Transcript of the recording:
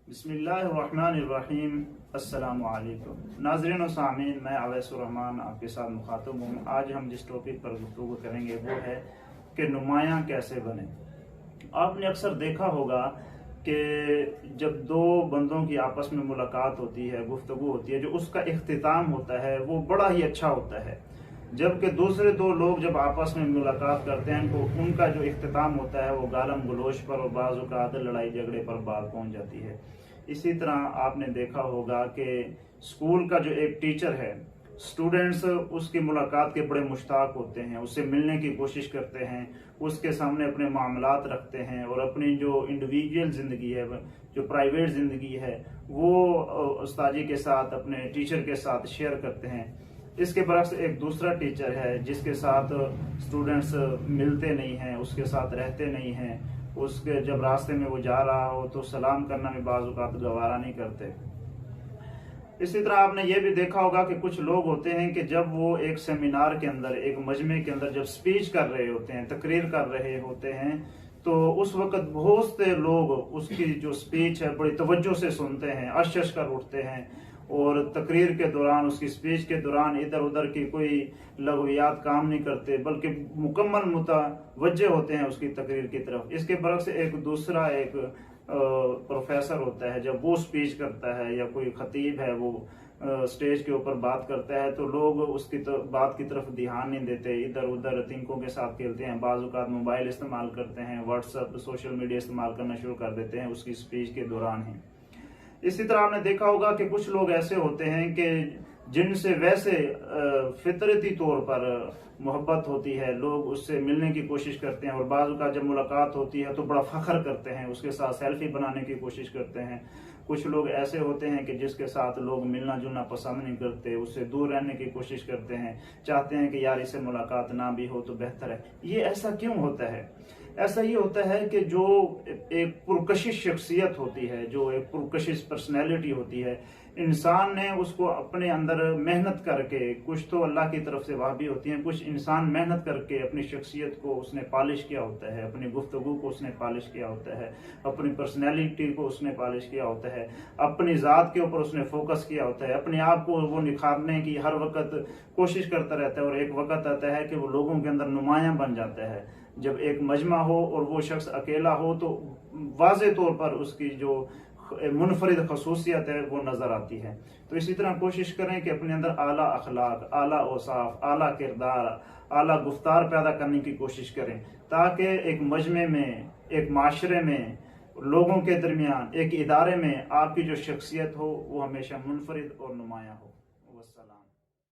बिस्मिल्लाहिर्रहमानिर्रहीम। अस्सलामु अलैकुम नाज़रीन और सामीन, मैं अवैसुर रहमान आपके साथ मुखातब हूँ। आज हम जिस टॉपिक पर गुफ्तगू करेंगे वो है कि नुमायाँ कैसे बने। आपने अक्सर देखा होगा कि जब दो बंदों की आपस में मुलाकात होती है, गुफ्तगू होती है, जो उसका इख्तिताम होता है वो बड़ा ही अच्छा होता है। जबकि दूसरे दो लोग जब आपस में मुलाकात करते हैं तो उनका जो इख्तिताम होता है वो गालम गलोच पर और बाज़ औक़ात लड़ाई झगड़े पर बात पहुंच जाती है। इसी तरह आपने देखा होगा कि स्कूल का जो एक टीचर है, स्टूडेंट्स उसकी मुलाकात के बड़े मुश्ताक होते हैं, उससे मिलने की कोशिश करते हैं, उसके सामने अपने मामलात रखते हैं और अपनी जो इंडिविजुअल ज़िंदगी है, जो प्राइवेट ज़िंदगी है, वो उस्तादी के साथ, अपने टीचर के साथ शेयर करते हैं। इसके बरक्स एक दूसरा टीचर है जिसके साथ स्टूडेंट्स मिलते नहीं हैं, उसके साथ रहते नहीं हैं, उसके जब रास्ते में वो जा रहा हो तो सलाम करना भी बाज़ औक़ात गवारा नहीं करते। इसी तरह आपने ये भी देखा होगा कि कुछ लोग होते हैं कि जब वो एक सेमिनार के अंदर, एक मजमे के अंदर जब स्पीच कर रहे होते हैं, तकरीर कर रहे होते हैं, तो उस वक्त बहुत से लोग उसकी जो स्पीच है बड़ी तवज्जो से सुनते हैं, अश कर उठते हैं और तकरीर के दौरान, उसकी स्पीच के दौरान इधर उधर की कोई लघवियात काम नहीं करते, बल्कि मुकम्मल मुतवज्जे होते हैं उसकी तकरीर की तरफ। इसके बरक्स एक दूसरा एक प्रोफेसर होता है, जब वो स्पीच करता है या कोई खतीब है वो स्टेज के ऊपर बात करता है तो लोग उसकी बात की तरफ ध्यान नहीं देते, इधर उधर तिनकों के साथ खेलते हैं, बाज़ औक़ात मोबाइल इस्तेमाल करते हैं, व्हाट्सएप सोशल मीडिया इस्तेमाल करना शुरू कर देते हैं उसकी स्पीच के दौरान ही। इसी तरह आपने देखा होगा कि कुछ लोग ऐसे होते हैं कि जिनसे वैसे फितरती तौर पर मोहब्बत होती है, लोग उससे मिलने की कोशिश करते हैं और बाज़ औक़ात जब मुलाकात होती है तो बड़ा फ़ख्र करते हैं, उसके साथ सेल्फी बनाने की कोशिश करते हैं। कुछ लोग ऐसे होते हैं कि जिसके साथ लोग मिलना जुलना पसंद नहीं करते, उससे दूर रहने की कोशिश करते हैं, चाहते हैं कि यार इससे मुलाकात ना भी हो तो बेहतर है। ये ऐसा क्यों होता है? ऐसा ये होता है कि जो एक पुरकशिश शख्सियत होती है, जो एक पुरकशिश पर्सनैलिटी होती है, इंसान ने उसको अपने अंदर मेहनत करके, कुछ तो अल्लाह की तरफ से वह भी होती हैं, कुछ इंसान मेहनत करके अपनी शख्सियत को उसने पॉलिश किया होता है, अपनी गुफ्तगू को उसने पॉलिश किया होता है, अपनी पर्सनैलिटी को उसने पॉलिश किया होता है, अपनी ज़ात के ऊपर उसने फोकस किया होता है, अपने आप को वो निखारने की हर वक्त कोशिश करता रहता है और एक वक्त आता है कि वो लोगों के अंदर नुमायां बन जाता है। जब एक मजमा हो और वो शख्स अकेला हो तो वाज़े तौर पर उसकी जो मुनफरिद खसूसियत है वो नज़र आती है। तो इसी तरह कोशिश करें कि अपने अंदर आला अखलाक, आला औसाफ, आला किरदार, आला गुफ्तार पैदा करने की कोशिश करें, ताकि एक मजमे में, एक माशरे में, लोगों के दरमियान, एक इदारे में आपकी जो शख्सियत हो वो हमेशा मुनफरिद और नुमायां हो। वस्सलाम।